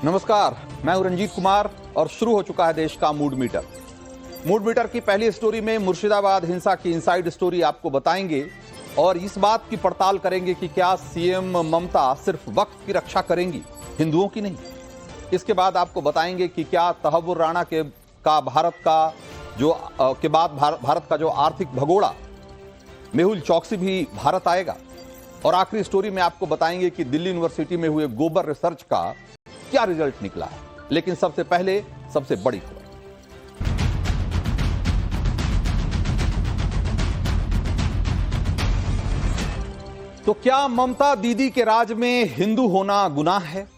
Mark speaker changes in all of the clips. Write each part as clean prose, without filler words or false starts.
Speaker 1: नमस्कार, मैं हूं रंजीत कुमार और शुरू हो चुका है देश का मूड मीटर। मूड मीटर की पहली स्टोरी में मुर्शिदाबाद हिंसा की इनसाइड स्टोरी आपको बताएंगे और इस बात की पड़ताल करेंगे कि क्या सीएम ममता सिर्फ वक्फ की रक्षा करेंगी, हिंदुओं की नहीं। इसके बाद आपको बताएंगे कि क्या तहव्वुर राणा का भारत का जो आर्थिक भगोड़ा मेहुल चौकसी भी भारत आएगा। और आखिरी स्टोरी में आपको बताएंगे कि दिल्ली यूनिवर्सिटी में हुए गोबर रिसर्च का क्या रिजल्ट निकला है। लेकिन सबसे पहले सबसे बड़ी खबर, तो क्या ममता दीदी के राज में हिंदू होना गुनाह है?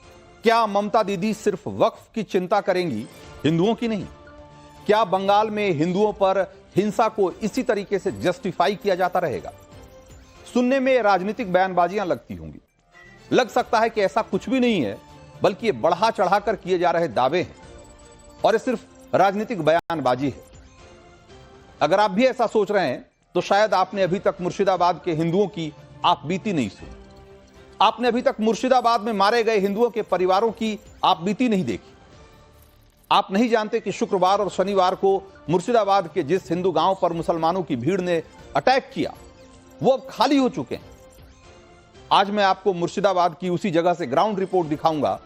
Speaker 1: क्या ममता दीदी सिर्फ वक्फ की चिंता करेंगी, हिंदुओं की नहीं? क्या बंगाल में हिंदुओं पर हिंसा को इसी तरीके से जस्टिफाई किया जाता रहेगा? सुनने में राजनीतिक बयानबाजियां लगती होंगी, लग सकता है कि ऐसा कुछ भी नहीं है, बल्कि ये बढ़ा चढ़ाकर किए जा रहे दावे हैं और ये सिर्फ राजनीतिक बयानबाजी है। अगर आप भी ऐसा सोच रहे हैं तो शायद आपने अभी तक मुर्शिदाबाद के हिंदुओं की आप बीती नहीं सुनी। आपने अभी तक मुर्शिदाबाद में मारे गए हिंदुओं के परिवारों की आप बीती नहीं देखी। आप नहीं जानते कि शुक्रवार और शनिवार को मुर्शिदाबाद के जिस हिंदू गांव पर मुसलमानों की भीड़ ने अटैक किया वो अब खाली हो चुके हैं। आज मैं आपको मुर्शिदाबाद की उसी जगह से ग्राउंड रिपोर्ट दिखाऊंगा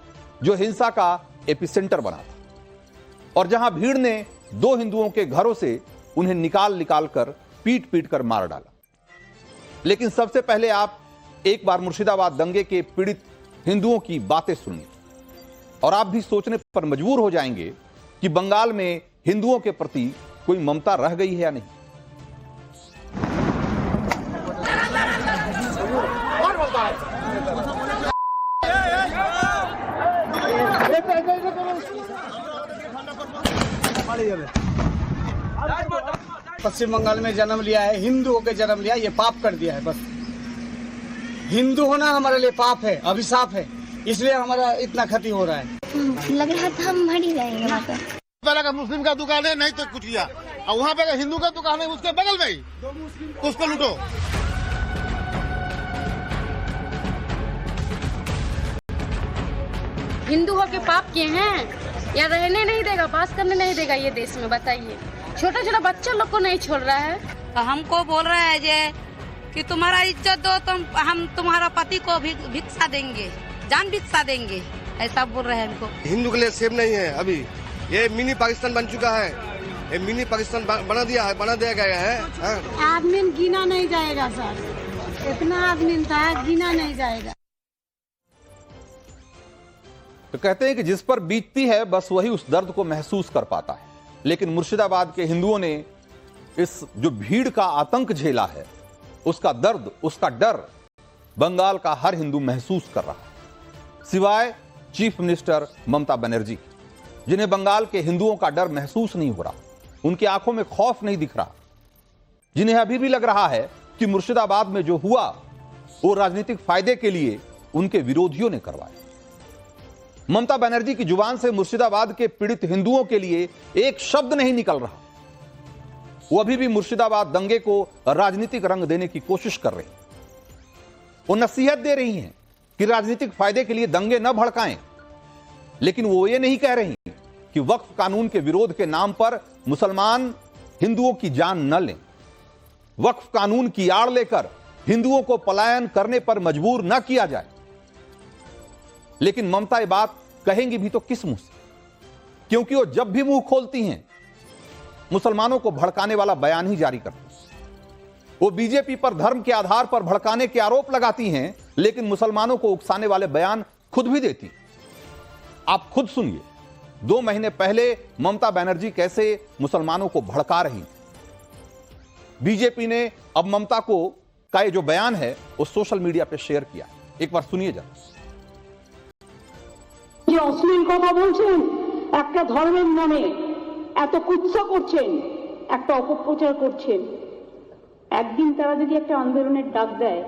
Speaker 1: जो हिंसा का एपिसेंटर बना था और जहां भीड़ ने दो हिंदुओं के घरों से उन्हें निकाल कर पीट कर मार डाला। लेकिन सबसे पहले आप एक बार मुर्शिदाबाद दंगे के पीड़ित हिंदुओं की बातें सुनिए और आप भी सोचने पर मजबूर हो जाएंगे कि बंगाल में हिंदुओं के प्रति कोई ममता रह गई है या नहीं।
Speaker 2: पश्चिम बंगाल में जन्म लिया है, हिंदू होकर जन्म लिया, ये पाप कर दिया है। बस हिंदू होना हमारे लिए पाप है, अभिशाप है, इसलिए हमारा इतना क्षति हो रहा है।
Speaker 3: लग रहा था हम मर ही जाएंगे वहाँ पे।
Speaker 4: पहले का मुस्लिम का दुकान है, नहीं तो कुछ किया, और वहाँ पे हिंदू का दुकान है, उसके बगल में ही तो उसको लूटो।
Speaker 5: हिंदू होके पाप किए हैं या रहने नहीं देगा, बात करने नहीं देगा ये देश में? बताइए, छोटा छोटा बच्चा लोग को नहीं छोड़ रहा है।
Speaker 6: तो हमको बोल रहा है जे कि तुम्हारा इज्जत दो, हम तुम्हारा पति को भी भिक्षा देंगे, जान भिक्षा देंगे, ऐसा बोल रहे हैं हमको।
Speaker 4: हिंदू के लिए सेफ नहीं है। अभी ये मिनी पाकिस्तान बन चुका है, ये मिनी पाकिस्तान बना दिया गया है।
Speaker 7: आदमी गिना नहीं जाएगा सर, इतना आदमी था गिना नहीं जाएगा।
Speaker 1: तो कहते हैं कि जिस पर बीतती है बस वही उस दर्द को महसूस कर पाता है। लेकिन मुर्शिदाबाद के हिंदुओं ने इस जो भीड़ का आतंक झेला है, उसका दर्द, उसका डर बंगाल का हर हिंदू महसूस कर रहा है, सिवाय चीफ मिनिस्टर ममता बनर्जी, जिन्हें बंगाल के हिंदुओं का डर महसूस नहीं हो रहा, उनकी आंखों में खौफ नहीं दिख रहा, जिन्हें अभी भी लग रहा है कि मुर्शिदाबाद में जो हुआ वो राजनीतिक फायदे के लिए उनके विरोधियों ने करवाया। ममता बनर्जी की जुबान से मुर्शिदाबाद के पीड़ित हिंदुओं के लिए एक शब्द नहीं निकल रहा। वो अभी भी मुर्शिदाबाद दंगे को राजनीतिक रंग देने की कोशिश कर रही, वो नसीहत दे रही हैं कि राजनीतिक फायदे के लिए दंगे न भड़काएं, लेकिन वो ये नहीं कह रही कि वक्फ कानून के विरोध के नाम पर मुसलमान हिंदुओं की जान न लें, वक्फ कानून की आड़ लेकर हिंदुओं को पलायन करने पर मजबूर न किया जाए। लेकिन ममता ये बात कहेंगी भी तो किस मुंह से? क्योंकि वो जब भी मुंह खोलती हैं मुसलमानों को भड़काने वाला बयान ही जारी करती हैं। वो बीजेपी पर धर्म के आधार पर भड़काने के आरोप लगाती हैं, लेकिन मुसलमानों को उकसाने वाले बयान खुद भी देती। आप खुद सुनिए 2 महीने पहले ममता बनर्जी कैसे मुसलमानों को भड़का रही। बीजेपी ने अब ममता का ये जो बयान है वो सोशल मीडिया पे शेयर किया। एक बार सुनिए जरा।
Speaker 8: যে অশ্লীল কথা বলছেন, একটা ধর্মের নামে এত কুৎসা করছেন, একটা অপপ্রচার করছেন, একদিন তারা যদি একটা আন্দোলনের ডাক দেয়,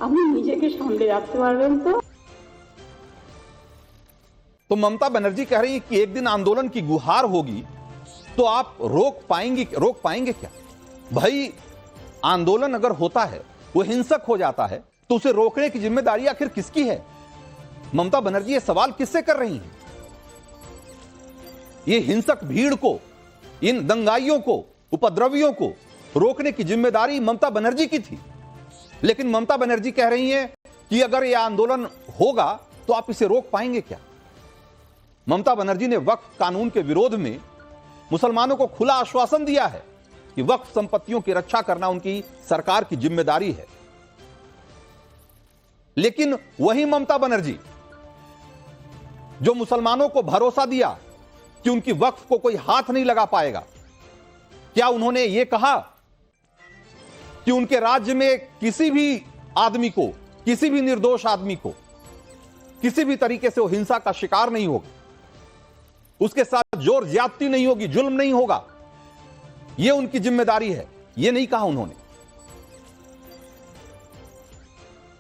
Speaker 8: আপনি নিজেকে সামলে রাখতে পারবেন তো?
Speaker 1: तो ममता बनर्जी कह रही है कि एक दिन आंदोलन की गुहार होगी तो आप रोक पाएंगे क्या? भाई आंदोलन अगर होता है, वो हिंसक हो जाता है, तो उसे रोकने की जिम्मेदारी आखिर किसकी है? ममता बनर्जी ये सवाल किससे कर रही हैं? ये हिंसक भीड़ को, इन दंगाइयों को, उपद्रवियों को रोकने की जिम्मेदारी ममता बनर्जी की थी। लेकिन ममता बनर्जी कह रही हैं कि अगर यह आंदोलन होगा तो आप इसे रोक पाएंगे क्या? ममता बनर्जी ने वक्फ कानून के विरोध में मुसलमानों को खुला आश्वासन दिया है कि वक्फ संपत्तियों की रक्षा करना उनकी सरकार की जिम्मेदारी है। लेकिन वही ममता बनर्जी जो मुसलमानों को भरोसा दिया कि उनकी वक्फ को कोई हाथ नहीं लगा पाएगा, क्या उन्होंने यह कहा कि उनके राज्य में किसी भी आदमी को, किसी भी निर्दोष आदमी को किसी भी तरीके से वो हिंसा का शिकार नहीं होगा, उसके साथ जोर ज्यादती नहीं होगी, जुल्म नहीं होगा, यह उनकी जिम्मेदारी है? यह नहीं कहा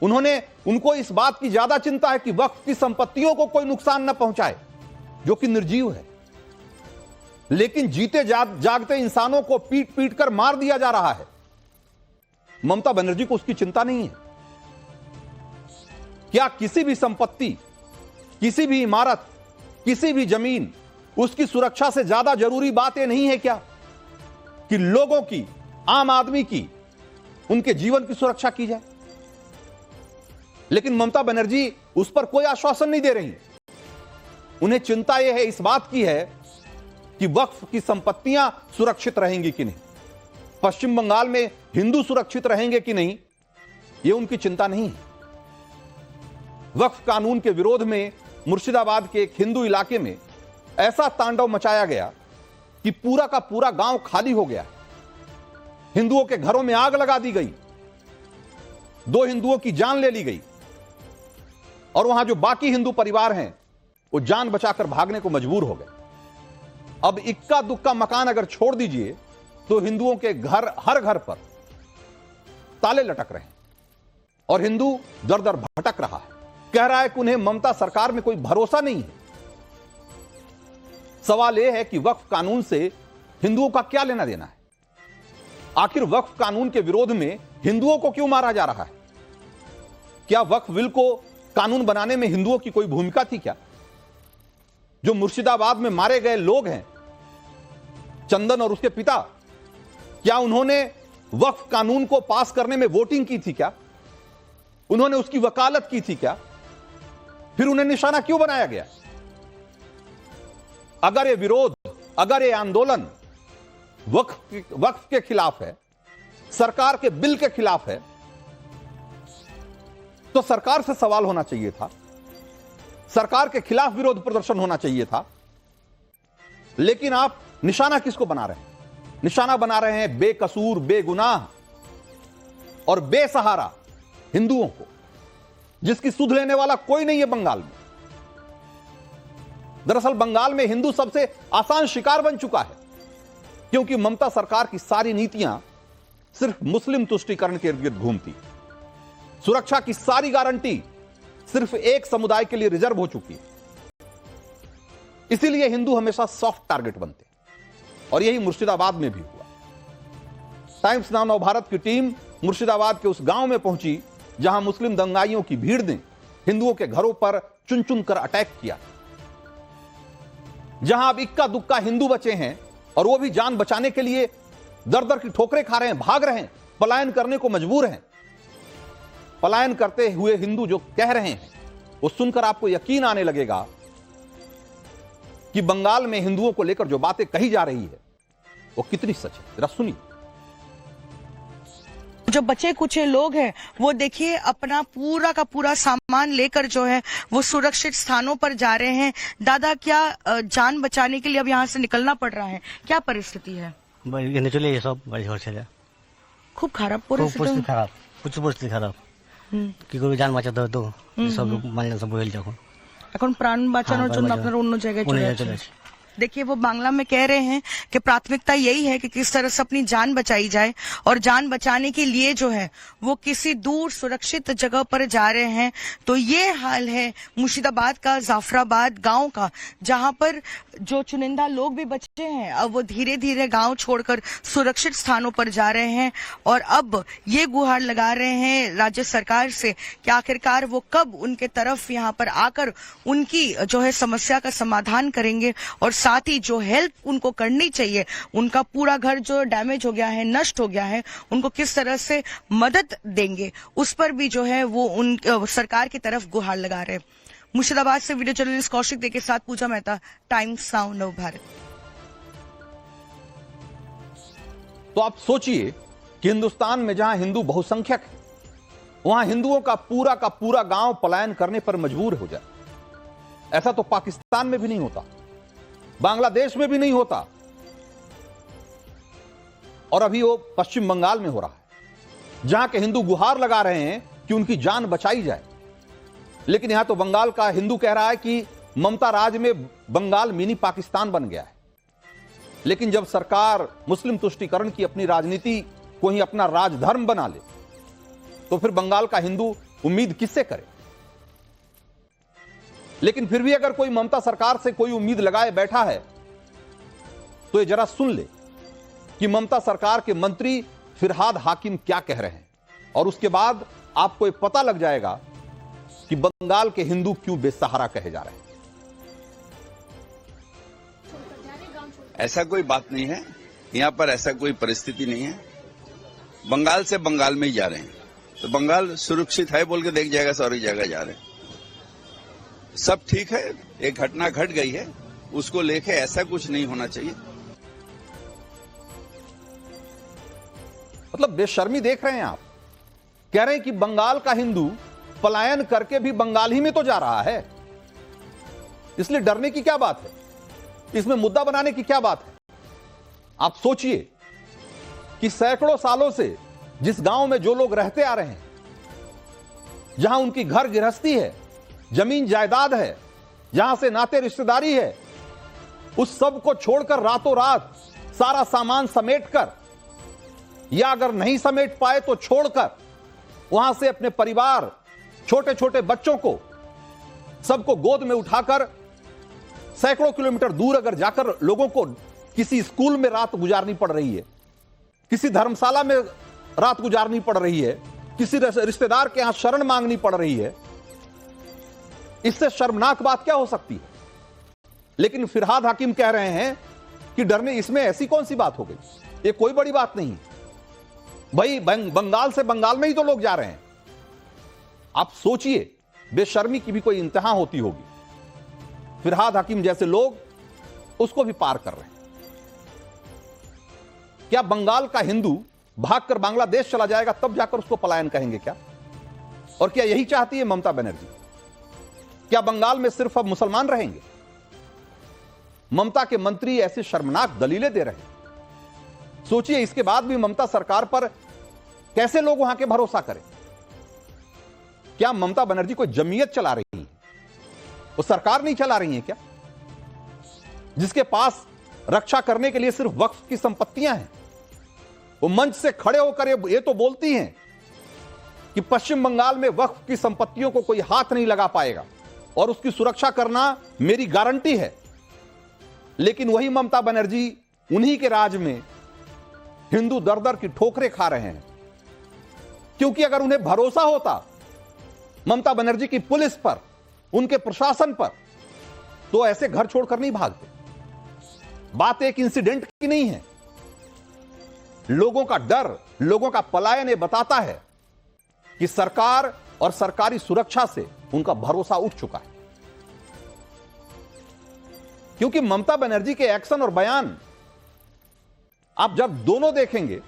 Speaker 1: उन्होंने उनको इस बात की ज्यादा चिंता है कि वक्फ की संपत्तियों को कोई नुकसान न पहुंचाए, जो कि निर्जीव है। लेकिन जीते जागते इंसानों को पीट पीट कर मार दिया जा रहा है। ममता बनर्जी को उसकी चिंता नहीं है। क्या किसी भी संपत्ति, किसी भी इमारत, किसी भी जमीन, उसकी सुरक्षा से ज्यादा जरूरी बात यह नहीं है क्या कि लोगों की, आम आदमी की, उनके जीवन की सुरक्षा की जाए? लेकिन ममता बनर्जी उस पर कोई आश्वासन नहीं दे रही। उन्हें चिंता यह है, इस बात की है कि वक्फ की संपत्तियां सुरक्षित रहेंगी कि नहीं, पश्चिम बंगाल में हिंदू सुरक्षित रहेंगे कि नहीं, यह उनकी चिंता नहीं है। वक्फ कानून के विरोध में मुर्शिदाबाद के एक हिंदू इलाके में ऐसा तांडव मचाया गया कि पूरा का पूरा गांव खाली हो गया। हिंदुओं के घरों में आग लगा दी गई, 2 हिंदुओं की जान ले ली गई, और वहां जो बाकी हिंदू परिवार हैं वो जान बचाकर भागने को मजबूर हो गए। अब इक्का दुक्का मकान अगर छोड़ दीजिए तो हिंदुओं के घर, हर घर पर ताले लटक रहे हैं और हिंदू दर दर भटक रहा है। कह रहा है कि उन्हें ममता सरकार में कोई भरोसा नहीं है। सवाल यह है कि वक्फ कानून से हिंदुओं का क्या लेना देना है? आखिर वक्फ कानून के विरोध में हिंदुओं को क्यों मारा जा रहा है? क्या वक्फ बिल को कानून बनाने में हिंदुओं की कोई भूमिका थी क्या? जो मुर्शिदाबाद में मारे गए लोग हैं, चंदन और उसके पिता, क्या उन्होंने वक्फ कानून को पास करने में वोटिंग की थी क्या? उन्होंने उसकी वकालत की थी क्या? फिर उन्हें निशाना क्यों बनाया गया? अगर ये विरोध, अगर ये आंदोलन वक्फ के खिलाफ है, सरकार के बिल के खिलाफ है, तो सरकार से सवाल होना चाहिए था, सरकार के खिलाफ विरोध प्रदर्शन होना चाहिए था। लेकिन आप निशाना किसको बना रहे हैं? निशाना बना रहे हैं बेकसूर, बेगुनाह और बेसहारा हिंदुओं को, जिसकी सुध लेने वाला कोई नहीं है बंगाल में। दरअसल बंगाल में हिंदू सबसे आसान शिकार बन चुका है, क्योंकि ममता सरकार की सारी नीतियां सिर्फ मुस्लिम तुष्टीकरण के इर्द गिर्द घूमती। सुरक्षा की सारी गारंटी सिर्फ एक समुदाय के लिए रिजर्व हो चुकी है। इसीलिए हिंदू हमेशा सॉफ्ट टारगेट बनते हैं, और यही मुर्शिदाबाद में भी हुआ। टाइम्स नाउ नवभारत की टीम मुर्शिदाबाद के उस गांव में पहुंची जहां मुस्लिम दंगाइयों की भीड़ ने हिंदुओं के घरों पर चुन चुन कर अटैक किया, जहां अब इक्का दुक्का हिंदू बचे हैं और वो भी जान बचाने के लिए दर दर की ठोकरें खा रहे हैं, भाग रहे हैं, पलायन करने को मजबूर हैं। पलायन करते हुए हिंदू जो कह रहे हैं वो सुनकर आपको यकीन आने लगेगा कि बंगाल में हिंदुओं को लेकर जो बातें कही जा रही है वो कितनी सच है। जरा सुनिए।
Speaker 9: जो बचे कुछ लोग हैं वो देखिए अपना पूरा का पूरा सामान लेकर जो है वो सुरक्षित स्थानों पर जा रहे हैं। दादा, क्या जान बचाने के लिए अब यहाँ से निकलना पड़ रहा है? क्या परिस्थिति है?
Speaker 10: चले सब बड़ी
Speaker 9: खूब खराब परिस्थिति,
Speaker 10: खराब कुछ परिस्थिति खराब কি করে জান বাঁচাতে হতো সব লোক মানলে সব বইল যখন
Speaker 9: এখন প্রাণ বাঁচানোর জন্য আপনারা অন্য জায়গায় চলে যাচ্ছেন। देखिए वो बांग्ला में कह रहे हैं कि प्राथमिकता यही है कि किस तरह से अपनी जान बचाई जाए, और जान बचाने के लिए जो है वो किसी दूर सुरक्षित जगह पर जा रहे हैं। तो ये हाल है मुर्शिदाबाद का, जाफराबाद गांव का, जहां पर जो चुनिंदा लोग भी बचे हैं अब वो धीरे धीरे गांव छोड़कर सुरक्षित स्थानों पर जा रहे हैं, और अब ये गुहार लगा रहे हैं राज्य सरकार से कि आखिरकार वो कब उनके तरफ यहाँ पर आकर उनकी जो है समस्या का समाधान करेंगे और साथ ही जो हेल्प उनको करनी चाहिए, उनका पूरा घर जो डैमेज हो गया है, नष्ट हो गया है, उनको किस तरह से मदद देंगे, उस पर भी जो है वो उन सरकार की तरफ गुहार लगा रहे। मुर्शिदाबाद से वीडियो जर्नलिस्ट कौशिक दे के साथ पूजा मेहता, टाइम्स नाउ नव भारत।
Speaker 1: तो आप सोचिए कि हिंदुस्तान में जहां हिंदू बहुसंख्यक है, वहां हिंदुओं का पूरा गांव पलायन करने पर मजबूर हो जाए। ऐसा तो पाकिस्तान में भी नहीं होता, बांग्लादेश में भी नहीं होता, और अभी वो पश्चिम बंगाल में हो रहा है, जहां के हिंदू गुहार लगा रहे हैं कि उनकी जान बचाई जाए। लेकिन यहां तो बंगाल का हिंदू कह रहा है कि ममता राज में बंगाल मिनी पाकिस्तान बन गया है। लेकिन जब सरकार मुस्लिम तुष्टीकरण की अपनी राजनीति को ही अपना राजधर्म बना ले, तो फिर बंगाल का हिंदू उम्मीद किससे करे? लेकिन फिर भी अगर कोई ममता सरकार से कोई उम्मीद लगाए बैठा है, तो ये जरा सुन ले कि ममता सरकार के मंत्री फिरहाद हाकिम क्या कह रहे हैं, और उसके बाद आपको ये पता लग जाएगा कि बंगाल के हिंदू क्यों बेसहारा कहे जा रहे हैं।
Speaker 11: ऐसा कोई बात नहीं है, यहां पर ऐसा कोई परिस्थिति नहीं है। बंगाल से बंगाल में ही जा रहे हैं, तो बंगाल सुरक्षित है बोल के देख जाएगा, सारी जगह जा रहे हैं, सब ठीक है। एक घटना घट गई है, उसको लेके ऐसा कुछ नहीं होना चाहिए।
Speaker 1: मतलब बेशर्मी देख रहे हैं आप। कह रहे हैं कि बंगाल का हिंदू पलायन करके भी बंगाल ही में तो जा रहा है, इसलिए डरने की क्या बात है, इसमें मुद्दा बनाने की क्या बात है। आप सोचिए कि सैकड़ों सालों से जिस गांव में जो लोग रहते आ रहे हैं, जहां उनकी घर गृहस्थी है, जमीन जायदाद है, जहां से नाते रिश्तेदारी है, उस सब को छोड़कर रातों रात सारा सामान समेटकर, या अगर नहीं समेट पाए तो छोड़कर, वहां से अपने परिवार, छोटे छोटे बच्चों को सबको गोद में उठाकर सैकड़ों किलोमीटर दूर अगर जाकर लोगों को किसी स्कूल में रात गुजारनी पड़ रही है, किसी धर्मशाला में रात गुजारनी पड़ रही है, किसी रिश्तेदार के यहां शरण मांगनी पड़ रही है, इससे शर्मनाक बात क्या हो सकती है। लेकिन फिरहाद हाकिम कह रहे हैं कि डरने, इसमें ऐसी कौन सी बात हो गई, ये कोई बड़ी बात नहीं भाई, बंगाल से बंगाल में ही तो लोग जा रहे हैं। आप सोचिए, बेशर्मी की भी कोई इंतहा होती होगी। फिरहाद हाकिम जैसे लोग उसको भी पार कर रहे हैं। क्या बंगाल का हिंदू भागकर बांग्लादेश चला जाएगा तब जाकर उसको पलायन कहेंगे क्या? और क्या यही चाहती है ममता बनर्जी? क्या बंगाल में सिर्फ अब मुसलमान रहेंगे? ममता के मंत्री ऐसे शर्मनाक दलीलें दे रहे हैं। सोचिए, इसके बाद भी ममता सरकार पर कैसे लोग वहां के भरोसा करें? क्या ममता बनर्जी कोई जमीयत चला रही है? वो सरकार नहीं चला रही है क्या, जिसके पास रक्षा करने के लिए सिर्फ वक्फ की संपत्तियां हैं? वो मंच से खड़े होकर ये तो बोलती हैं कि पश्चिम बंगाल में वक्फ की संपत्तियों को कोई हाथ नहीं लगा पाएगा और उसकी सुरक्षा करना मेरी गारंटी है। लेकिन वही ममता बनर्जी उन्हीं के राज में हिंदू दर दर की ठोकरें खा रहे हैं, क्योंकि अगर उन्हें भरोसा होता ममता बनर्जी की पुलिस पर, उनके प्रशासन पर, तो ऐसे घर छोड़कर नहीं भागते। बात एक इंसिडेंट की नहीं है, लोगों का डर, लोगों का पलायन ये बताता है कि सरकार और सरकारी सुरक्षा से उनका भरोसा उठ चुका है। क्योंकि ममता बनर्जी के एक्शन और बयान आप जब दोनों देखेंगे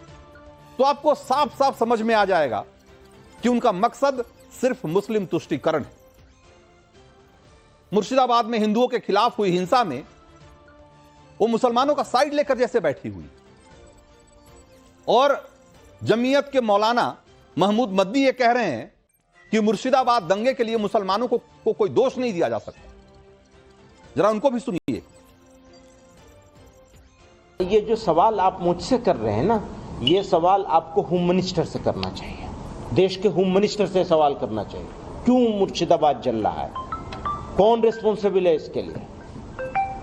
Speaker 1: तो आपको साफ साफ समझ में आ जाएगा कि उनका मकसद सिर्फ मुस्लिम तुष्टीकरण है। मुर्शिदाबाद में हिंदुओं के खिलाफ हुई हिंसा में वो मुसलमानों का साइड लेकर जैसे बैठी हुई, और जमीयत के मौलाना महमूद मद्दी ये कह रहे हैं कि मुर्शिदाबाद दंगे के लिए मुसलमानों को कोई दोष नहीं दिया जा सकता। जरा उनको भी सुनिए।
Speaker 12: ये जो सवाल आप मुझसे कर रहे हैं ना, ये सवाल आपको होम मिनिस्टर से करना चाहिए, देश के होम मिनिस्टर से सवाल करना चाहिए। क्यों मुर्शिदाबाद जल रहा है, कौन रिस्पॉन्सिबल है इसके लिए?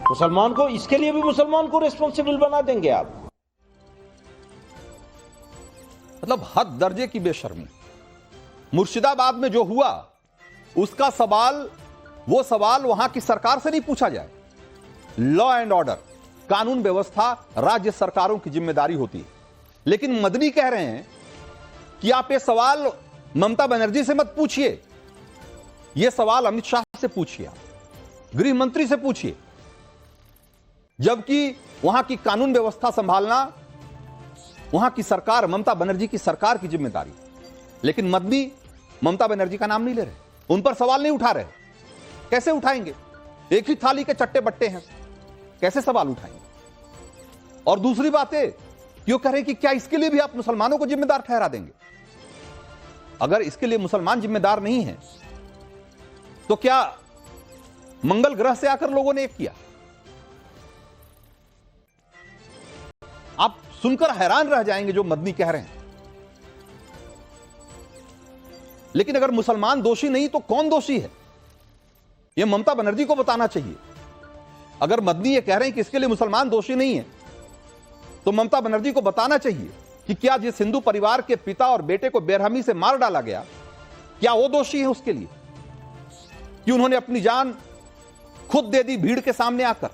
Speaker 12: मुसलमान को, इसके लिए भी मुसलमान को रिस्पॉन्सिबल बना देंगे आप?
Speaker 1: मतलब हद दर्जे की बेशर्मी। मुर्शिदाबाद में जो हुआ उसका सवाल, वो सवाल वहां की सरकार से नहीं पूछा जाए, लॉ एंड ऑर्डर, कानून व्यवस्था राज्य सरकारों की जिम्मेदारी होती है। लेकिन मदनी कह रहे हैं कि आप ये सवाल ममता बनर्जी से मत पूछिए, यह सवाल अमित शाह से पूछिए, गृह मंत्री से पूछिए, जबकि वहां की कानून व्यवस्था संभालना वहां की सरकार, ममता बनर्जी की सरकार की जिम्मेदारी। लेकिन मदनी ममता बनर्जी का नाम नहीं ले रहे, उन पर सवाल नहीं उठा रहे। कैसे उठाएंगे? एक ही थाली के चट्टे बट्टे हैं, कैसे सवाल उठाएंगे? और दूसरी बात है, क्यों कह रहे कि क्या इसके लिए भी आप मुसलमानों को जिम्मेदार ठहरा देंगे? अगर इसके लिए मुसलमान जिम्मेदार नहीं है तो क्या मंगल ग्रह से आकर लोगों ने एक किया? आप सुनकर हैरान रह जाएंगे जो मदनी कह रहे हैं। लेकिन अगर मुसलमान दोषी नहीं तो कौन दोषी है, यह ममता बनर्जी को बताना चाहिए। अगर मदनी ये कह रहे हैं कि इसके लिए मुसलमान दोषी नहीं है, तो ममता बनर्जी को बताना चाहिए कि क्या जिस हिंदू परिवार के पिता और बेटे को बेरहमी से मार डाला गया, क्या वो दोषी है उसके लिए कि उन्होंने अपनी जान खुद दे दी भीड़ के सामने आकर?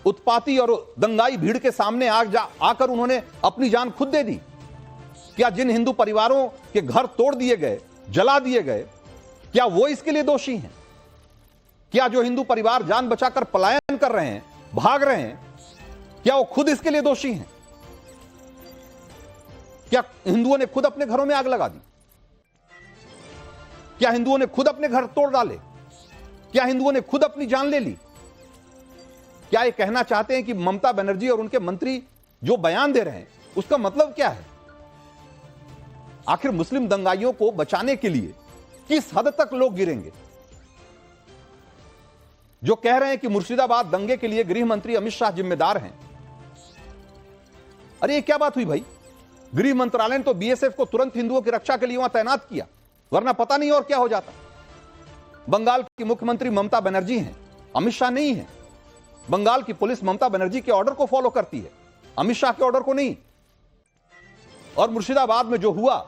Speaker 1: उत्पाती और दंगाई भीड़ के सामने आकर उन्होंने अपनी जान खुद दे दी। क्या जिन हिंदू परिवारों के घर तोड़ दिए गए, जला दिए गए, क्या वो इसके लिए दोषी हैं? क्या जो हिंदू परिवार जान बचाकर पलायन कर रहे हैं, भाग रहे हैं, क्या वो खुद इसके लिए दोषी हैं? क्या हिंदुओं ने खुद अपने घरों में आग लगा दी? क्या हिंदुओं ने खुद अपने घर तोड़ डाले? क्या हिंदुओं ने खुद अपनी जान ले ली? क्या ये कहना चाहते हैं कि ममता बनर्जी और उनके मंत्री जो बयान दे रहे हैं उसका मतलब क्या है? आखिर मुस्लिम दंगाइयों को बचाने के लिए किस हद तक लोग गिरेंगे? जो कह रहे हैं कि मुर्शिदाबाद दंगे के लिए गृह मंत्री अमित शाह जिम्मेदार हैं, अरे ये क्या बात हुई भाई? गृह मंत्रालय ने तो बीएसएफ को तुरंत हिंदुओं की रक्षा के लिए वहां तैनात किया, वरना पता नहीं और क्या हो जाता। बंगाल की मुख्यमंत्री ममता बनर्जी हैं, अमित शाह नहीं है। बंगाल की पुलिस ममता बनर्जी के ऑर्डर को फॉलो करती है, अमित शाह के ऑर्डर को नहीं। और मुर्शिदाबाद में जो हुआ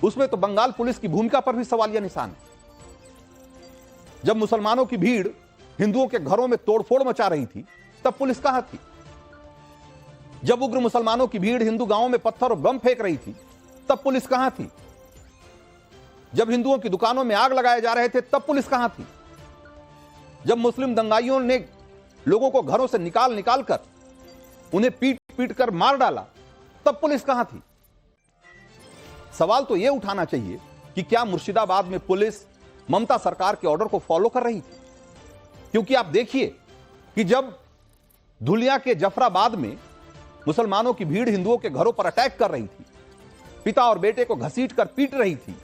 Speaker 1: उसमें तो बंगाल पुलिस की भूमिका पर भी सवालिया निशान है। जब मुसलमानों की भीड़ हिंदुओं के घरों में तोड़फोड़ मचा रही थी, तब पुलिस कहां थी? जब उग्र मुसलमानों की भीड़ हिंदू गांवों में पत्थर और बम फेंक रही थी, तब पुलिस कहां थी? जब हिंदुओं की दुकानों में आग लगाए जा रहे थे, तब पुलिस कहां थी? जब मुस्लिम दंगाइयों ने लोगों को घरों से निकाल कर उन्हें पीट पीट कर मार डाला, तब पुलिस कहां थी? सवाल तो यह उठाना चाहिए कि क्या मुर्शिदाबाद में पुलिस ममता सरकार के ऑर्डर को फॉलो कर रही थी? क्योंकि आप देखिए कि जब धुलिया के जफराबाद में मुसलमानों की भीड़ हिंदुओं के घरों पर अटैक कर रही थी, पिता और बेटे को घसीट कर पीट रही थी,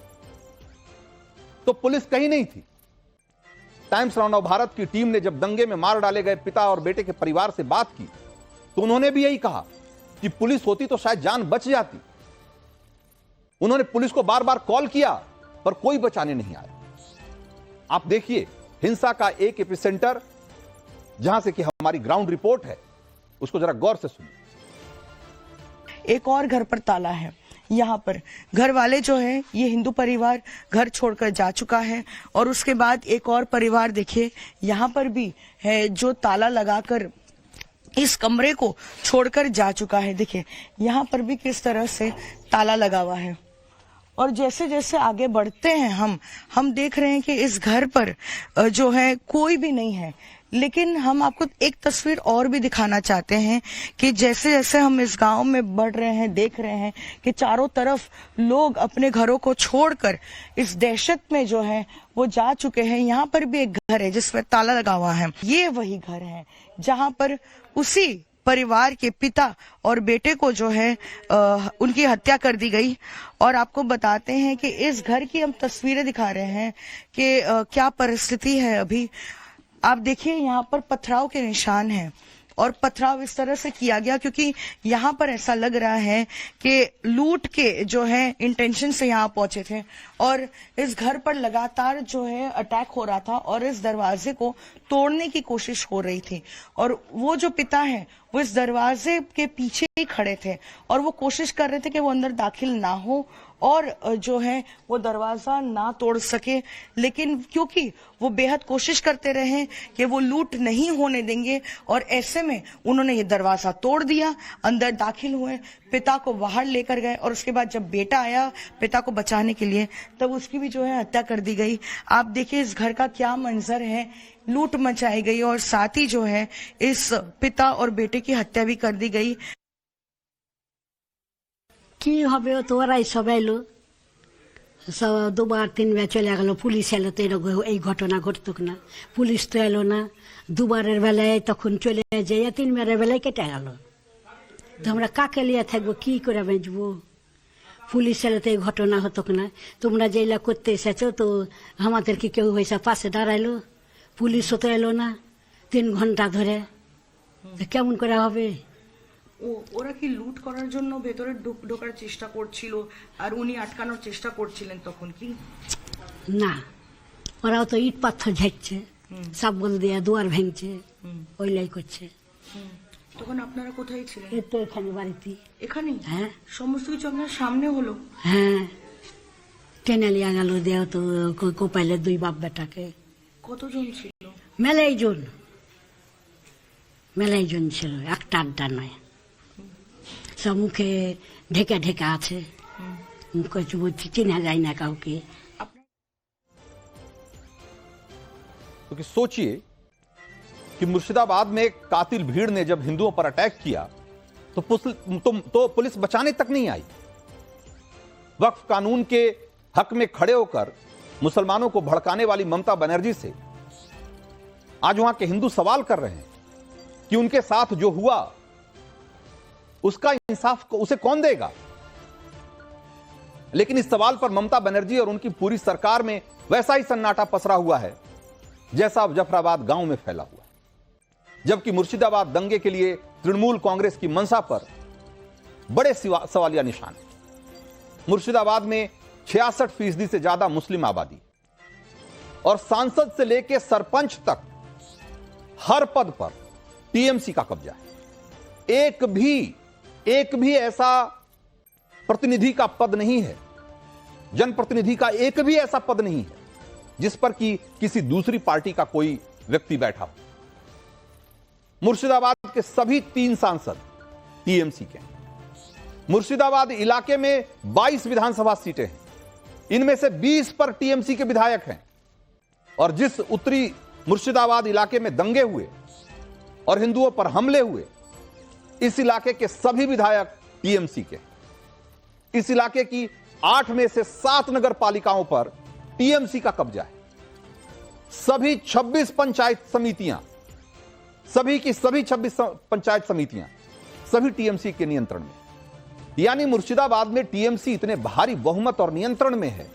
Speaker 1: तो पुलिस कहीं नहीं थी। टाइम्स नाउ भारत की टीम ने जब दंगे में मार डाले गए पिता और बेटे के परिवार से बात की, तो उन्होंने भी यही कहा कि पुलिस होती तो शायद जान बच जाती। उन्होंने पुलिस को बार बार कॉल किया, पर कोई बचाने नहीं आया। आप देखिए हिंसा का एक एपिसेंटर, जहां से कि हमारी ग्राउंड रिपोर्ट है, उसको जरा गौर से सुनिए।
Speaker 9: एक और घर पर ताला है। यहाँ पर घर वाले जो है, ये हिंदू परिवार घर छोड़कर जा चुका है, और उसके बाद एक और परिवार देखिए यहाँ पर भी है जो ताला लगाकर इस कमरे को छोड़कर जा चुका है। देखिए यहाँ पर भी किस तरह से ताला लगा हुआ है। और जैसे जैसे आगे बढ़ते हैं हम देख रहे हैं कि इस घर पर जो है कोई भी नहीं है। लेकिन हम आपको एक तस्वीर और भी दिखाना चाहते हैं कि जैसे जैसे हम इस गांव में बढ़ रहे हैं, देख रहे हैं कि चारों तरफ लोग अपने घरों को छोड़कर इस दहशत में जो है वो जा चुके हैं। यहाँ पर भी एक घर है जिसमें ताला लगा हुआ है। ये वही घर है जहाँ पर उसी परिवार के पिता और बेटे को जो है उनकी हत्या कर दी गई। और आपको बताते हैं कि इस घर की हम तस्वीरें दिखा रहे हैं कि क्या परिस्थिति है अभी। आप देखिए यहाँ पर पथराव के निशान हैं, और पथराव इस तरह से किया गया क्योंकि यहाँ पर ऐसा लग रहा है कि लूट के जो है इंटेंशन से यहाँ पहुंचे थे, और इस घर पर लगातार जो है अटैक हो रहा था और इस दरवाजे को तोड़ने की कोशिश हो रही थी। और वो जो पिता है वो इस दरवाजे के पीछे ही खड़े थे और वो कोशिश कर रहे थे कि वो अंदर दाखिल ना हो और जो है वो दरवाजा ना तोड़ सके, लेकिन क्योंकि वो बेहद कोशिश करते रहे कि वो लूट नहीं होने देंगे और ऐसे में उन्होंने ये दरवाजा तोड़ दिया, अंदर दाखिल हुए, पिता को बाहर लेकर गए और उसके बाद जब बेटा आया पिता को बचाने के लिए तब उसकी भी जो है हत्या कर दी गई। आप देखिए इस घर का क्या मंजर है, लूट मचाई गई और साथ ही जो है इस पिता और बेटे की हत्या भी कर दी गई।
Speaker 13: কি হবে তো ওরাই সব এলো, সব দুবার তিনবার চলে গেল, পুলিশ এলো তো এরকম এই ঘটনা ঘটতুক না, পুলিশ তো এলো না, দুবারের বেলায় তখন চলে যায়, তিনবারের বেলায় কেটে গেল, তো আমরা কাকে লিয়ে থাকবো, কি করে বেঁচবো? পুলিশ এলো তো এই ঘটনা হতুক না, তোমরা যেগুলা করতে এসেছো তো আমাদের কি কেউ হয়েছে পাশে দাঁড়াইলো? পুলিশও তো এলো না 3 ঘন্টা ধরে, কেমন করে হবে?
Speaker 9: ওরা কি লুট করার জন্য ভেতরে ঢোকার চেষ্টা করছিল আর উনি আটকানোর চেষ্টা করছিলেন তখন কি?
Speaker 13: না, ওরাও তো ইট পাথর ঝাড়ছে, সাবল দিয়ে দুয়ার ভেঙছে, ওইলাই করছে।
Speaker 9: তখন আপনারা কোথায় ছিলেন?
Speaker 13: এই তো এখানে বাড়িতে।
Speaker 9: এখানে?
Speaker 13: হ্যাঁ।
Speaker 9: সমস্ত কিছু আপনার সামনে হলো?
Speaker 13: হ্যাঁ, টেনে লিয়া গেল দেহ তো কোপাইলে 2 বাপ বেটাকে।
Speaker 9: কতজন ছিল?
Speaker 13: মেলাই জন ছিল, একটা আড্ডা নয়, সব মুখে ঢেকে ঢেকে আছে, মুখে চিনা যায় না কাউকে।
Speaker 1: क्योंकि सोचिए कि मुर्शिदाबाद में एक कातिल भीड़ ने जब हिंदुओं पर अटैक किया तो पुलिस बचाने तक नहीं आई। वक्फ कानून के हक में खड़े होकर मुसलमानों को भड़काने वाली ममता बनर्जी से आज वहां के हिंदू सवाल कर रहे हैं कि उनके साथ जो हुआ उसका इंसाफ उसे कौन देगा। लेकिन इस सवाल पर ममता बनर्जी और उनकी पूरी सरकार में वैसा ही सन्नाटा पसरा हुआ है जैसा जफराबाद गांव में फैला हुआ है। जबकि मुर्शिदाबाद दंगे के लिए तृणमूल कांग्रेस की मंशा पर बड़े सवालिया निशान है। मुर्शिदाबाद में 66% से ज्यादा मुस्लिम आबादी और सांसद से लेकर सरपंच तक हर पद पर टीएमसी का कब्जा है। एक भी ऐसा प्रतिनिधि का पद नहीं है, जनप्रतिनिधि का एक भी ऐसा पद नहीं है जिस पर कि किसी दूसरी पार्टी का कोई व्यक्ति बैठा हो। मुर्शिदाबाद के सभी 3 सांसद टीएमसी के हैं। मुर्शिदाबाद इलाके में 22 विधानसभा सीटें हैं, इनमें से 20 पर टीएमसी के विधायक हैं। और जिस उत्तरी मुर्शिदाबाद इलाके में दंगे हुए और हिंदुओं पर हमले हुए, इस इलाके के सभी विधायक टीएमसी के। इस इलाके की 8 में से 7 नगर पालिकाओं पर टीएमसी का कब्जा है। सभी 26 पंचायत समितियां, सभी की सभी 26 पंचायत समितियां सभी टीएमसी के नियंत्रण में। यानी मुर्शिदाबाद में टीएमसी इतने भारी बहुमत और नियंत्रण में है,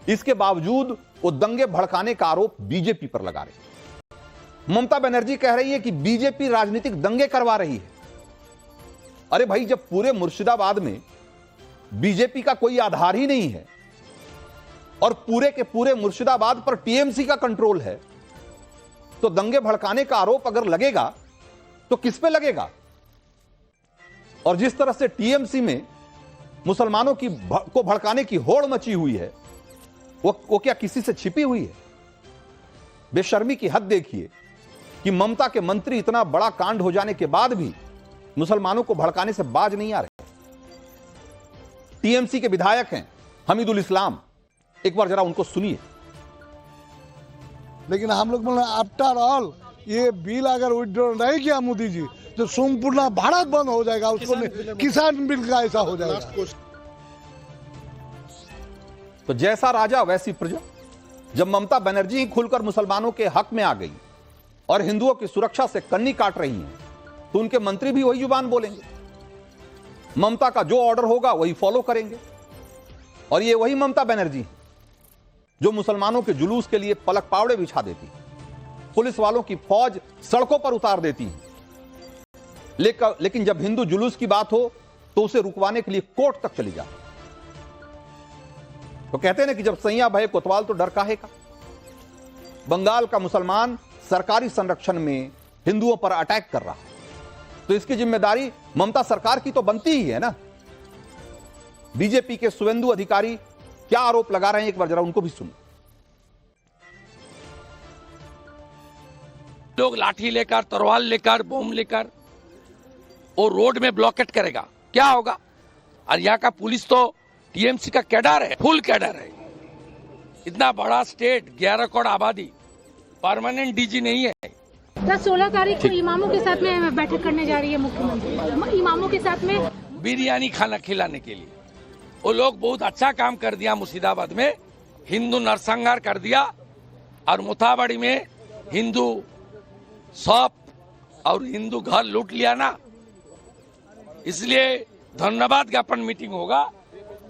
Speaker 1: इसके बावजूद वो दंगे भड़काने का आरोप बीजेपी पर लगा रही। ममता बनर्जी कह रही है कि बीजेपी राजनीतिक दंगे करवा रही है। अरे भाई, जब पूरे मुर्शिदाबाद में बीजेपी का कोई आधार ही नहीं है और पूरे के पूरे मुर्शिदाबाद पर टीएमसी का कंट्रोल है, तो दंगे भड़काने का आरोप अगर लगेगा तो किस पे लगेगा? और जिस तरह से टीएमसी में मुसलमानों को भड़काने की होड़ मची हुई है, वो क्या किसी से छिपी हुई है? बेशर्मी की हद देखिए कि ममता के मंत्री इतना बड़ा कांड हो जाने के बाद भी मुसलमानों को भड़काने से बाज नहीं आ रहे। टीएमसी के विधायक हैं हमीदुल इस्लाम, एक बार जरा उनको सुनिए।
Speaker 14: लेकिन हम लोग बोले आफ्टर ऑल ये बिल अगर विड्रॉ नहीं किया मोदी जी तो संपूर्ण भारत बंद हो जाएगा, उसको किसान बिल का ऐसा हो जाएगा।
Speaker 1: तो जैसा राजा वैसी प्रजा। जब ममता बनर्जी ही खुलकर मुसलमानों के हक में आ गई और हिंदुओं की सुरक्षा से कन्नी काट रही हैं, तो उनके मंत्री भी वही जुबान बोलेंगे। ममता का जो ऑर्डर होगा वही फॉलो करेंगे। और ये वही ममता बनर्जी है जो मुसलमानों के जुलूस के लिए पलक पावड़े बिछा देती, पुलिस वालों की फौज सड़कों पर उतार देती है। लेकिन जब हिंदू जुलूस की बात हो तो उसे रुकवाने के लिए कोर्ट तक चली जाती। तो कहते हैं ना कि जब सैया भय कोतवाल तो डर काहे का। बंगाल का मुसलमान सरकारी संरक्षण में हिंदुओं पर अटैक कर रहा है, तो इसकी जिम्मेदारी ममता सरकार की तो बनती ही है ना। बीजेपी के शुभेंदु अधिकारी क्या आरोप लगा रहे हैं, एक बार जरा उनको भी सुनो।
Speaker 15: लोग लाठी लेकर, तलवार लेकर, बम लेकर वो रोड में ब्लॉकेट करेगा, क्या होगा? और यहाँ का पुलिस तो टीएमसी का कैडर है, फुल कैडर है। इतना बड़ा स्टेट, 11 करोड़ आबादी, परमानेंट डीजी नहीं है।
Speaker 16: 16 तारीख को इमामों के साथ में बैठक करने जा रही है मुख्यमंत्री, इमामों के साथ में
Speaker 15: बिरयानी खाना खिलाने के लिए। वो लोग बहुत अच्छा काम कर दिया मुर्शिदाबाद में, हिंदू नरसंहार कर दिया, और मुथाबड़ी में हिंदू शॉप और हिंदू घर लूट लिया ना। इसलिए धन्यवाद ज्ञापन मीटिंग होगा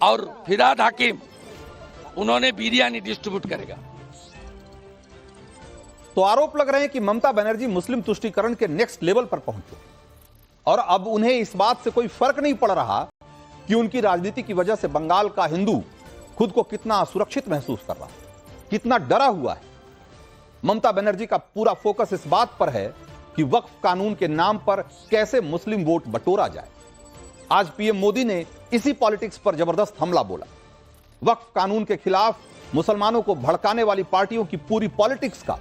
Speaker 15: और फिराद हाकिम उन्होंने बिरयानी डिस्ट्रीब्यूट करेगा।
Speaker 1: तो आरोप लग रहे हैं कि ममता बनर्जी मुस्लिम तुष्टीकरण के नेक्स्ट लेवल पर पहुंचे और अब उन्हें इस बात से कोई फर्क नहीं पड़ रहा कि उनकी राजनीति की वजह से बंगाल का हिंदू खुद को कितना असुरक्षित महसूस कर रहा है, कितना डरा हुआ है। ममता बनर्जी का पूरा फोकस इस बात पर है कि वक्फ कानून के नाम पर कैसे मुस्लिम वोट बटोरा जाए। आज पीएम मोदी ने इसी पॉलिटिक्स पर जबरदस्त हमला बोला। वक्फ कानून के खिलाफ मुसलमानों को भड़काने वाली पार्टियों की पूरी पॉलिटिक्स का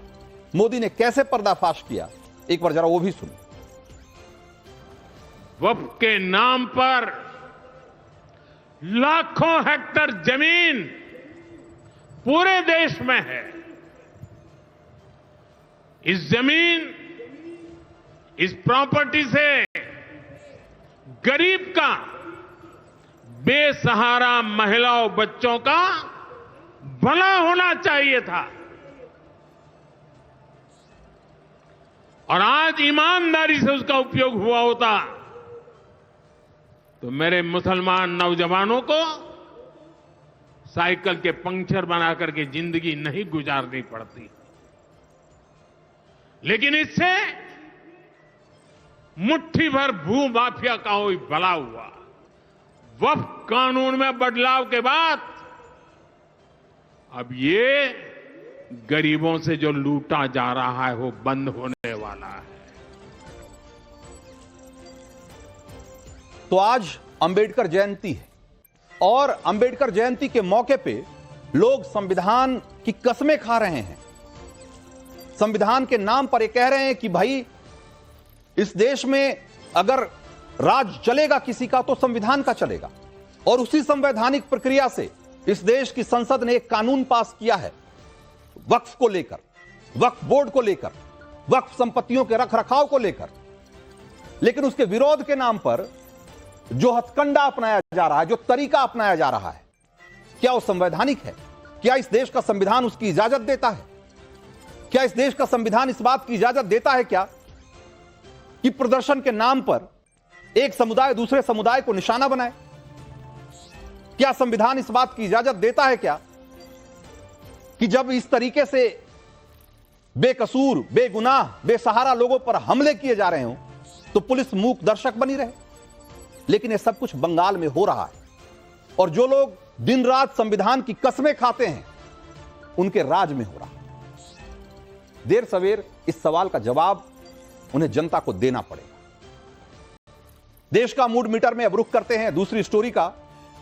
Speaker 1: मोदी ने कैसे पर्दाफाश किया, एक बार जरा वो भी सुनो।
Speaker 17: वक्फ के नाम पर लाखों हेक्टेयर जमीन पूरे देश में है। इस जमीन, इस प्रॉपर्टी से गरीब का, बेसहारा महिलाओं बच्चों का भला होना चाहिए था। और आज ईमानदारी से उसका उपयोग हुआ होता तो मेरे मुसलमान नौजवानों को साइकिल के पंक्चर बना करके जिंदगी नहीं गुजारनी पड़ती। लेकिन इससे मुट्ठी भर भू माफिया का कोई भला हुआ। वक्फ कानून में बदलाव के बाद अब ये गरीबों से जो लूटा जा रहा है वो बंद होने वाला है।
Speaker 1: तो आज अंबेडकर जयंती है और अंबेडकर जयंती के मौके पे लोग संविधान की कस्में खा रहे हैं। संविधान के नाम पर ये कह रहे हैं कि भाई इस देश में अगर राज चलेगा किसी का तो संविधान का चलेगा। और उसी संवैधानिक प्रक्रिया से इस देश की संसद ने एक कानून पास किया है वक्फ को लेकर, वक्फ बोर्ड को लेकर, वक्फ संपत्तियों के रखरखाव को लेकर। लेकिन उसके विरोध के नाम पर जो हथकंडा अपनाया जा रहा है, जो तरीका अपनाया जा रहा है, क्या वो संवैधानिक है? क्या इस देश का संविधान उसकी इजाजत देता है? क्या इस देश का संविधान इस बात की इजाजत देता है क्या कि प्रदर्शन के नाम पर एक समुदाय दूसरे समुदाय को निशाना बनाए? क्या संविधान इस बात की इजाजत देता है क्या कि जब इस तरीके से बेकसूर, बेगुनाह, बेसहारा लोगों पर हमले किए जा रहे हों तो पुलिस मूक दर्शक बनी रहे? लेकिन यह सब कुछ बंगाल में हो रहा है और जो लोग दिन रात संविधान की कस्में खाते हैं उनके राज में हो रहा है। देर सवेर इस सवाल का जवाब उन्हें जनता को देना पड़ेगा। देश का मूड मीटर में अब रुख करते हैं दूसरी स्टोरी का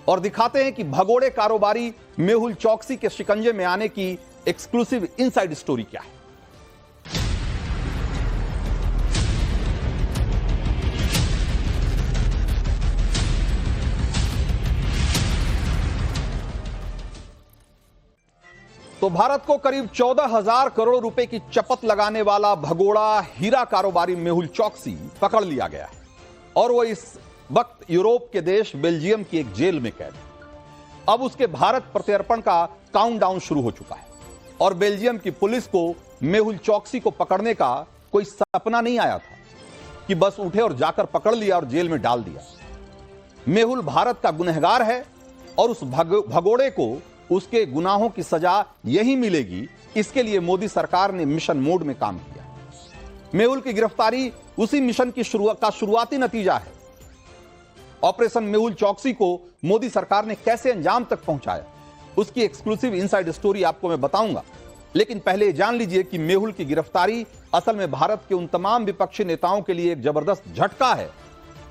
Speaker 1: और दिखाते हैं कि भगोड़े कारोबारी मेहुल चौकसी के शिकंजे में आने की एक्सक्लूसिव इनसाइड स्टोरी क्या है। तो भारत को करीब 14,000 करोड़ रुपए की चपत लगाने वाला भगोड़ा हीरा कारोबारी मेहुल चौकसी पकड़ लिया गया है और वो इस वक्त यूरोप के देश बेल्जियम की एक जेल में कैद है। अब उसके भारत प्रत्यर्पण का काउंटडाउन शुरू हो चुका है और बेल्जियम की पुलिस को मेहुल चौकसी को पकड़ने का कोई सपना नहीं आया था कि बस उठे और जाकर पकड़ लिया और जेल में डाल दिया। मेहुल भारत का गुनहगार है और उस भगोड़े को उसके गुनाहों की सजा यही मिलेगी, इसके लिए मोदी सरकार ने मिशन मोड में काम किया। मेहुल की गिरफ्तारी उसी मिशन की शुरुआती नतीजा है। ऑपरेशन मेहुल चौकसी को मोदी सरकार ने कैसे अंजाम तक पहुंचाया, उसकी एक्सक्लूसिव इनसाइड स्टोरी आपको मैं बताऊंगा। लेकिन पहले जान लीजिए कि मेहुल की गिरफ्तारी असल में भारत के उन तमाम विपक्षी नेताओं के लिए एक जबरदस्त झटका है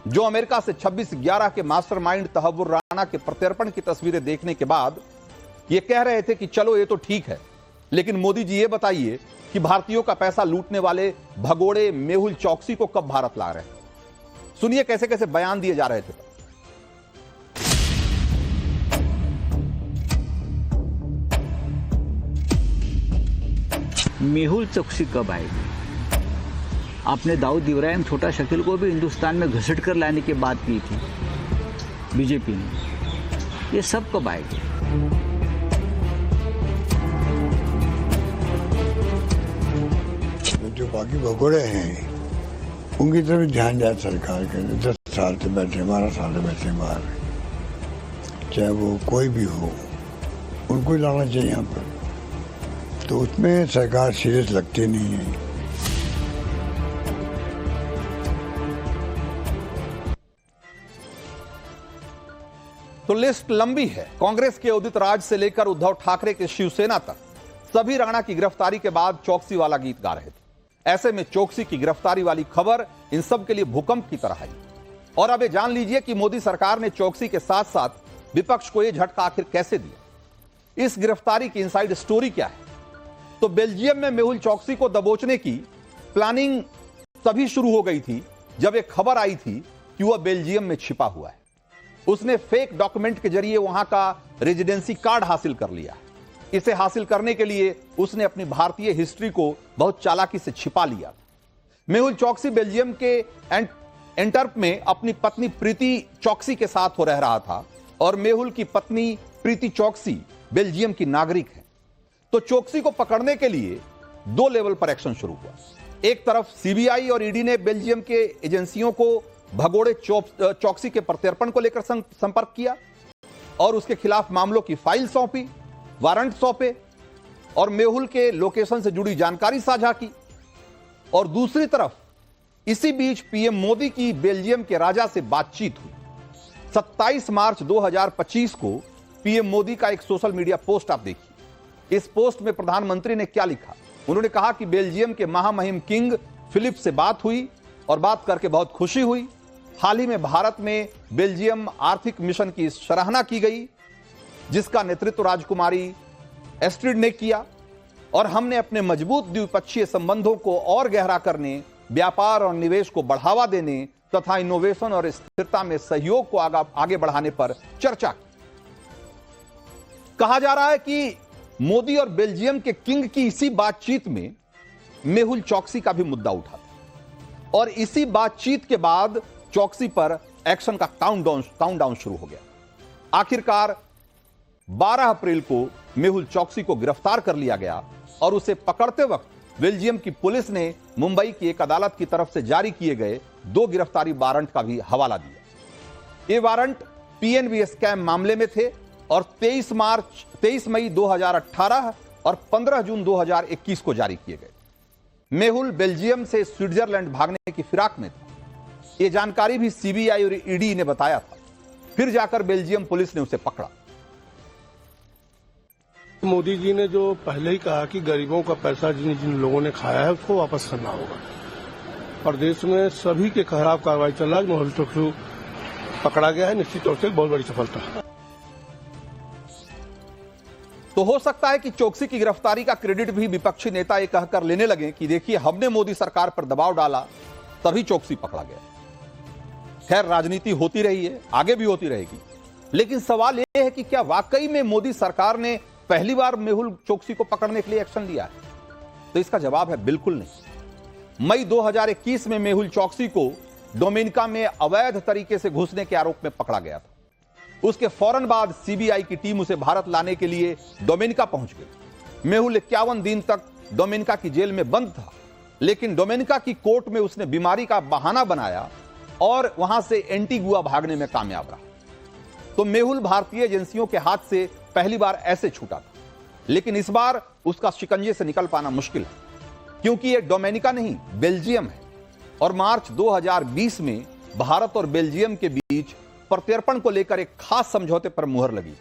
Speaker 1: जो अमेरिका से 26/11 के मास्टरमाइंड तहव्वुर राणा के प्रत्यर्पण की तस्वीरें देखने के बाद ये कह रहे थे कि चलो ये तो ठीक है, लेकिन मोदी जी ये बताइए कि भारतीयों का पैसा लूटने वाले भगोड़े मेहुल चौकसी को कब भारत ला रहे हैं। सुनिए कैसे कैसे बयान दिए जा रहे थे।
Speaker 18: मेहुल चौकसी कब आएगी? आपने दाऊद इब्राहिम छोटा शकील को भी हिंदुस्तान में घसीट कर लाने की बात की थी बीजेपी ने। ये सब कब आएगी?
Speaker 19: जो बाकी भगोड़े हैं उनकी तरफ ध्यान जाए सरकार के। 10 साल से बैठे, 12 साल से बैठे बाहर, चाहे वो कोई भी हो, उनको ही लाना चाहिए यहाँ पर। तो उसमें सरकार सीरियस लगती नहीं है।
Speaker 1: तो लिस्ट लंबी है। कांग्रेस के उदित राज से लेकर उद्धव ठाकरे के शिवसेना तक सभी राणा की गिरफ्तारी के बाद चौकसी वाला गीत गा रहे थे। ऐसे में चौकसी की गिरफ्तारी वाली खबर इन सब के लिए भूकंप की तरह आई। और अब ये जान लीजिए कि मोदी सरकार ने चौकसी के साथ साथ विपक्ष को यह झटका आखिर कैसे दिया। इस गिरफ्तारी की इनसाइड स्टोरी क्या है? तो बेल्जियम में मेहुल चौकसी को दबोचने की प्लानिंग तभी शुरू हो गई थी जब एक खबर आई थी कि वह बेल्जियम में छिपा हुआ है। उसने फेक डॉक्यूमेंट के जरिए वहां का रेजिडेंसी कार्ड हासिल कर लिया है। इसे हासिल करने के लिए उसने अपनी भारतीय हिस्ट्री को बहुत चालाकी से छिपा लिया। मेहुल चौकसी बेल्जियम के एंटवर्प में अपनी पत्नी प्रीति चौकसी के साथ रह रहा था और मेहुल की पत्नी प्रीति चौकसी बेल्जियम की नागरिक है। तो चौकसी को पकड़ने के लिए 2 लेवल पर एक्शन शुरू हुआ। एक तरफ सीबीआई और ईडी ने बेल्जियम के एजेंसियों को भगोड़े चौकसी के प्रत्यर्पण को लेकर संपर्क किया और उसके खिलाफ मामलों की फाइल सौंपी, वारंट सौंपे और मेहुल के लोकेशन से जुड़ी जानकारी साझा की। और दूसरी तरफ इसी बीच पीएम मोदी की बेल्जियम के राजा से बातचीत हुई। 27 मार्च 2025 को पीएम मोदी का एक सोशल मीडिया पोस्ट आप देखिए। इस पोस्ट में प्रधानमंत्री ने क्या लिखा? उन्होंने कहा कि बेल्जियम के महामहिम किंग फिलिप से बात हुई और बात करके बहुत खुशी हुई। हाल ही में भारत में बेल्जियम आर्थिक मिशन की सराहना की गई जिसका नेतृत्व राजकुमारी एस्ट्रिड ने किया और हमने अपने मजबूत द्विपक्षीय संबंधों को और गहरा करने, व्यापार और निवेश को बढ़ावा देने तथा इनोवेशन और स्थिरता में सहयोग को आगे बढ़ाने पर चर्चा की। कहा जा रहा है कि मोदी और बेल्जियम के किंग की इसी बातचीत में मेहुल चौकसी का भी मुद्दा उठा था और इसी बातचीत के बाद चौकसी पर एक्शन का काउंटडाउन शुरू हो गया। आखिरकार 12 अप्रैल को मेहुल चौकसी को गिरफ्तार कर लिया गया और उसे पकड़ते वक्त बेल्जियम की पुलिस ने मुंबई की एक अदालत की तरफ से जारी किए गए 2 गिरफ्तारी वारंट का भी हवाला दिया। ये वारंट पीएनबी स्कैम मामले में थे और 23 मई 2018 और 15 जून 2021 को जारी किए गए। मेहुल बेल्जियम से स्विट्जरलैंड भागने की फिराक में था। यह जानकारी भी सीबीआई और ईडी ने बताया था। फिर जाकर बेल्जियम पुलिस ने उसे पकड़ा।
Speaker 20: मोदी जी ने जो पहले ही कहा कि गरीबों का पैसा जिन जिन लोगों ने खाया है उसको वापस करना होगा और देश में सभी के खिलाफ कार्रवाई चल रहा है। मेहुल चौकसी पकड़ा गया है, निश्चित तौर से एक बहुत बड़ी सफलता है।
Speaker 1: तो हो सकता है कि चौकसी की गिरफ्तारी का क्रेडिट भी विपक्षी नेता ये कहकर लेने लगे कि देखिए हमने मोदी सरकार पर दबाव डाला तभी चौकसी पकड़ा गया। खैर राजनीति होती रही है, आगे भी होती रहेगी, लेकिन सवाल यह है कि क्या वाकई में मोदी सरकार ने पहली बार मेहुल चौकसी को पकड़ने के लिए एक्शन लिया है? तो इसका जवाब है बिल्कुल नहीं। मई 2021 में मेहुल चौकसी को डोमिनिका में अवैध तरीके से घुसने के आरोप में पकड़ा गया था। उसके फौरन बाद सीबीआई की टीम उसे भारत लाने के लिए डोमिनिका पहुंच गई। मेहुल 51 दिन तक डोमिनिका की जेल में बंद था, लेकिन डोमिनिका की कोर्ट में उसने बीमारी का बहाना बनाया और वहां से एंटीगुआ भागने में कामयाब रहा। तो मेहुल भारतीय एजेंसियों के हाथ से पहली बार ऐसे छूटा था, लेकिन इस बार उसका शिकंजे से निकल पाना मुश्किल है क्योंकि यह डोमिनिका नहीं बेल्जियम है और मार्च 2020 में भारत और बेल्जियम के बीच प्रत्यर्पण को लेकर एक खास समझौते पर मुहर लगी।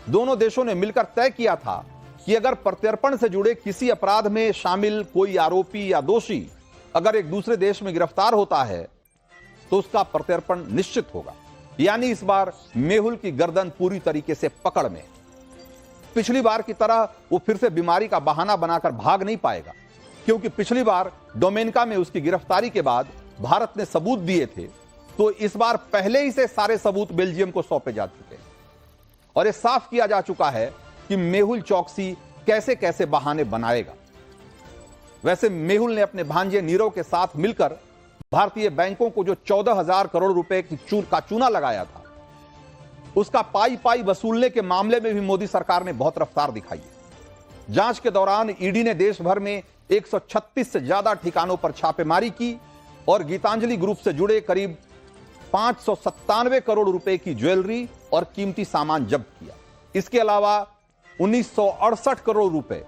Speaker 1: दोनों देशों ने मिलकर तय किया था कि अगर प्रत्यर्पण से जुड़े किसी अपराध में शामिल कोई आरोपी या दोषी अगर एक दूसरे देश में गिरफ्तार होता है तो उसका प्रत्यर्पण निश्चित होगा। यानी इस बार मेहुल की गर्दन पूरी तरीके से पकड़ में। पिछली बार की तरह वो फिर से बीमारी का बहाना बनाकर भाग नहीं पाएगा, क्योंकि पिछली बार डोमेनिका में उसकी गिरफ्तारी के बाद भारत ने सबूत दिए थे, तो इस बार पहले ही से सारे सबूत बेल्जियम को सौंपे जा चुके हैं और यह साफ किया जा चुका है कि मेहुल चौकसी कैसे कैसे बहाने बनाएगा। वैसे मेहुल ने अपने भांजे नीरव के साथ मिलकर भारतीय बैंकों को जो 14,000 करोड़ रुपए का चूना लगाया था, उसका पाई पाई वसूलने के मामले में भी मोदी सरकार ने बहुत रफ्तार दिखाई है। जांच के दौरान ईडी ने देश भर में 136 से ज्यादा ठिकानों पर छापेमारी की और गीतांजलि ग्रुप से जुड़े करीब 597 करोड़ रुपए की ज्वेलरी और कीमती सामान जब्त किया। इसके अलावा 1968 करोड़ रुपए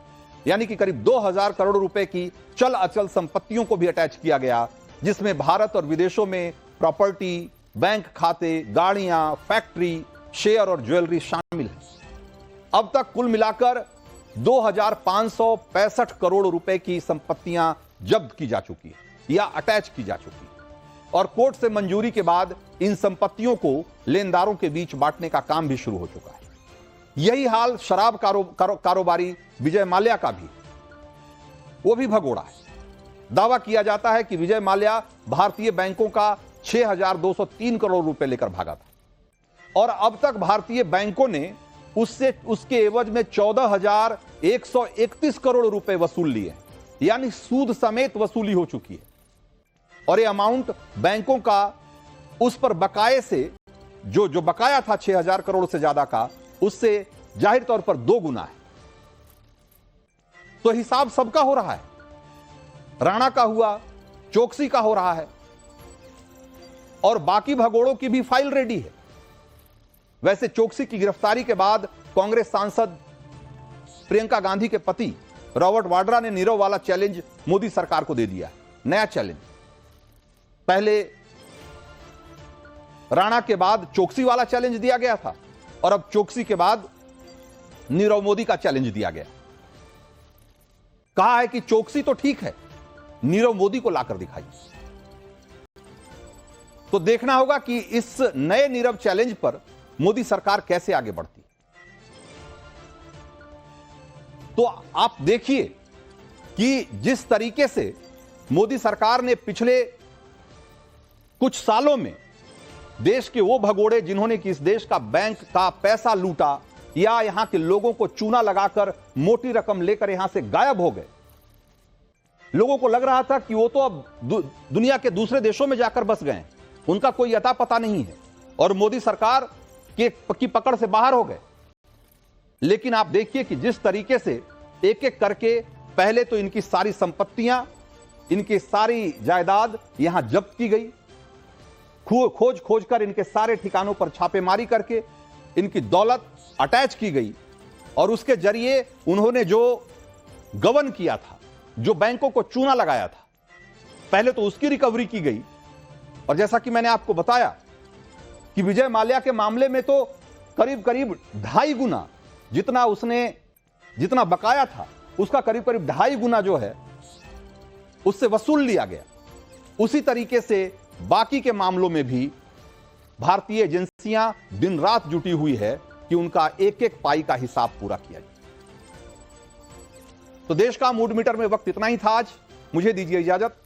Speaker 1: यानी कि करीब 2000 करोड़ रुपए की चल अचल संपत्तियों को भी अटैच किया गया, जिसमें भारत और विदेशों में प्रॉपर्टी, बैंक खाते, गाड़ियां, फैक्ट्री, शेयर और ज्वेलरी शामिल है। अब तक कुल मिलाकर 2565 करोड़ रुपए की संपत्तियां जब्त की जा चुकी है या अटैच की जा चुकी है और कोर्ट से मंजूरी के बाद इन संपत्तियों को लेनदारों के बीच बांटने का काम भी शुरू हो चुका है। यही हाल शराब कारोबारी विजय माल्या का भी, वो भी भगोड़ा है। दावा किया जाता है कि विजय माल्या भारतीय बैंकों का 6,203 करोड़ रुपए लेकर भागा था और अब तक भारतीय बैंकों ने उसके एवज में 14,131 करोड़ रुपए वसूल लिए, यानी सूद समेत वसूली हो चुकी है और यह अमाउंट बैंकों का उस पर बकाये से जो बकाया था 6,000 करोड़ से ज्यादा का, उससे जाहिर तौर पर 2 गुना है। तो हिसाब सबका हो रहा है, राणा का हुआ, चोकसी का हो रहा है और बाकी भगोड़ों की भी फाइल रेडी है। वैसे चोकसी की गिरफ्तारी के बाद कांग्रेस सांसद प्रियंका गांधी के पति रॉबर्ट वाड्रा ने नीरव वाला चैलेंज मोदी सरकार को दे दिया। नया चैलेंज, पहले राणा के बाद चोकसी वाला चैलेंज दिया गया था और अब चोकसी के बाद नीरव मोदी का चैलेंज दिया गया। कहा है कि चोकसी तो ठीक है, नीरव मोदी को लाकर दिखाई। तो देखना होगा कि इस नए नीरव चैलेंज पर मोदी सरकार कैसे आगे बढ़ती। तो आप देखिए कि जिस तरीके से मोदी सरकार ने पिछले कुछ सालों में देश के वो भगोड़े जिन्होंने कि इस देश का बैंक का पैसा लूटा या यहां के लोगों को चूना लगाकर मोटी रकम लेकर यहां से गायब हो गए, लोगों को लग रहा था कि वो तो अब दुनिया के दूसरे देशों में जाकर बस गए, उनका कोई अता पता नहीं है और मोदी सरकार की पकड़ से बाहर हो गए। लेकिन आप देखिए कि जिस तरीके से एक एक करके पहले तो इनकी सारी संपत्तियां, इनकी सारी जायदाद यहां जब्त की गई, खोज कर इनके सारे ठिकानों पर छापेमारी करके इनकी दौलत अटैच की गई और उसके जरिए उन्होंने जो गबन किया था, जो बैंकों को चूना लगाया था, पहले तो उसकी रिकवरी की गई। और जैसा कि मैंने आपको बताया कि विजय माल्या के मामले में तो करीब करीब 2.5 गुना जितना बकाया था, उसका करीब करीब 2.5 गुना जो है उससे वसूल लिया गया। उसी तरीके से बाकी के मामलों में भी भारतीय एजेंसियां दिन रात जुटी हुई है कि उनका एक एक पाई का हिसाब पूरा किया जाए। तो देश का मूड मीटर में वक्त इतना ही था आज। मुझे दीजिए इजाजत।